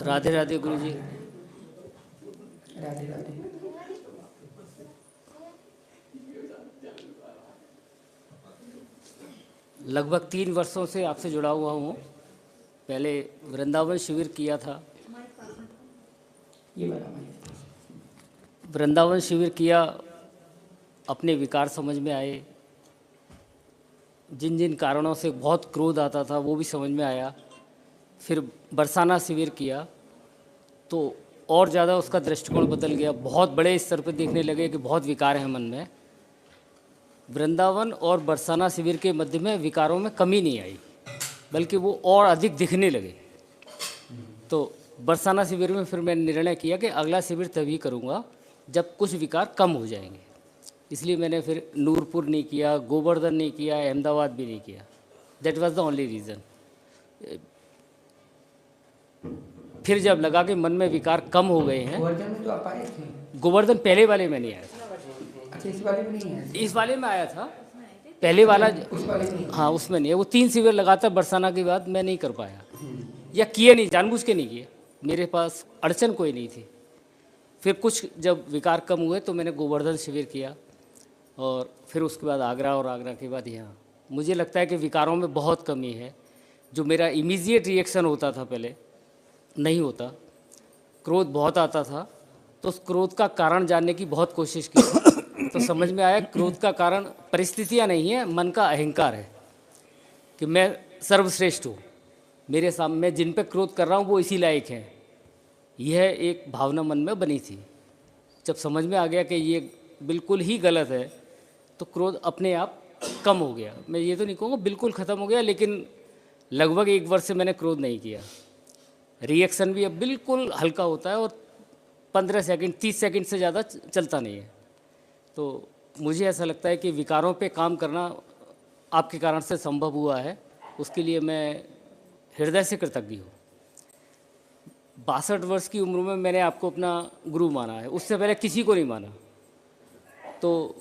राधे राधे गुरु जी। राधे राधे। लगभग 3 वर्षों से आपसे जुड़ा हुआ हूँ। पहले वृंदावन शिविर किया था। ये वाला माइक। वृंदावन शिविर किया, अपने विकार समझ में आए। जिन जिन कारणों से बहुत क्रोध आता था वो भी समझ में आया। फिर बरसाना शिविर किया तो और ज़्यादा उसका दृष्टिकोण बदल गया। बहुत बड़े स्तर पर देखने लगे कि बहुत विकार हैं मन में। वृंदावन और बरसाना शिविर के मध्य में विकारों में कमी नहीं आई, बल्कि वो और अधिक दिखने लगे। तो बरसाना शिविर में फिर मैंने निर्णय किया कि अगला शिविर तभी करूँगा जब कुछ विकार कम हो जाएंगे। इसलिए मैंने फिर नूरपुर नहीं किया, गोवर्धन नहीं किया, अहमदाबाद भी नहीं किया। That was the only reason. फिर जब लगा कि मन में विकार कम हो गए हैं। गोवर्धन में तो आप आए थे। गोवर्धन पहले वाले में नहीं आया था। अच्छा, इस वाले में नहीं आए थे? इस वाले में आया था, पहले वाला। उस वाले में? हाँ, उसमें नहीं है। वो 3 शिविर लगातार बरसाना के बाद मैं नहीं कर पाया, या किए नहीं, जानबूझ के नहीं किए। मेरे पास अड़चन कोई नहीं थी। फिर कुछ जब विकार कम हुए तो मैंने गोवर्धन शिविर किया, और फिर उसके बाद आगरा, और आगरा के बाद यहाँ। मुझे लगता है कि विकारों में बहुत कमी है। जो मेरा इमीडिएट रिएक्शन होता था पहले, नहीं होता। क्रोध बहुत आता था, तो उस क्रोध का कारण जानने की बहुत कोशिश की तो समझ में आया क्रोध का कारण परिस्थितियाँ नहीं है, मन का अहंकार है कि मैं सर्वश्रेष्ठ हूँ, मेरे सामने मैं जिन पे क्रोध कर रहा हूँ वो इसी लायक हैं। यह एक भावना मन में बनी थी। जब समझ में आ गया कि ये बिल्कुल ही गलत है, तो क्रोध अपने आप कम हो गया। मैं ये तो नहीं कहूँगा बिल्कुल ख़त्म हो गया, लेकिन लगभग 1 वर्ष से मैंने क्रोध नहीं किया। रिएक्शन भी अब बिल्कुल हल्का होता है, और 15 सेकंड 30 सेकंड से ज़्यादा चलता नहीं है। तो मुझे ऐसा लगता है कि विकारों पे काम करना आपके कारण से संभव हुआ है। उसके लिए मैं हृदय से कृतज्ञ हूँ। 62 वर्ष की उम्र में मैंने आपको अपना गुरु माना है, उससे पहले किसी को नहीं माना। तो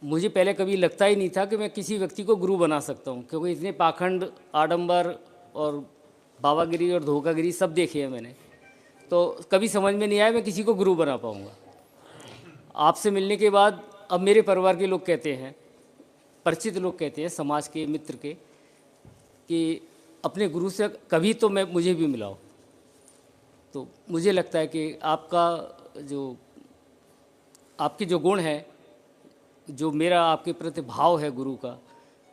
मुझे पहले कभी लगता ही नहीं था कि मैं किसी व्यक्ति को गुरु बना सकता हूँ, क्योंकि इतने पाखंड, आडंबर और बाबागिरी और धोखागिरी सब देखी है मैंने। तो कभी समझ में नहीं आया मैं किसी को गुरु बना पाऊँगा। आपसे मिलने के बाद अब मेरे परिवार के लोग कहते हैं, परिचित लोग कहते हैं, समाज के मित्र के, कि अपने गुरु से कभी तो मुझे भी मिलाओ। तो मुझे लगता है कि आपकी जो गुण है, जो मेरा आपके प्रति भाव है गुरु का,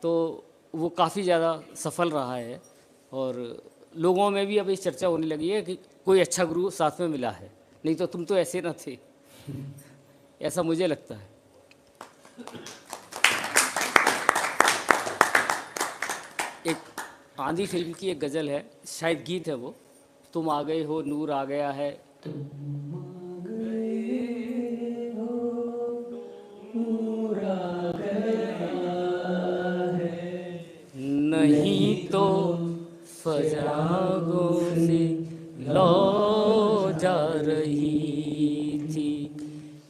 तो वो काफ़ी ज़्यादा सफल रहा है। और लोगों में भी अब इस चर्चा होने लगी है कि कोई अच्छा गुरु साथ में मिला है, नहीं तो तुम तो ऐसे ना थे। ऐसा मुझे लगता है। एक आंधी फिल्म की एक गज़ल है, शायद गीत है वो, तुम आ गए हो, नूर आ गया है। नहीं तो सजागों से लो जा रही थी।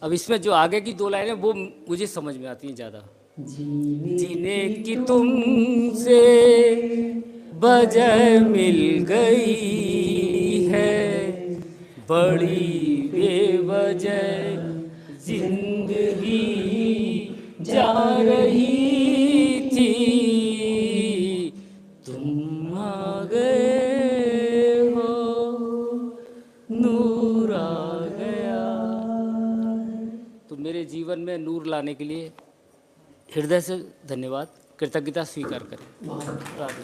अब इसमें जो आगे की 2 लाइनें वो मुझे समझ में आती हैं ज़्यादा। जीने की तुमसे वजह मिल गई है, बड़ी बेवजह जिंदगी जा रही थी। तुम आ गए हो, नूर आ गया। तो मेरे जीवन में नूर लाने के लिए हृदय से धन्यवाद, कृतज्ञता स्वीकार करें। राधे।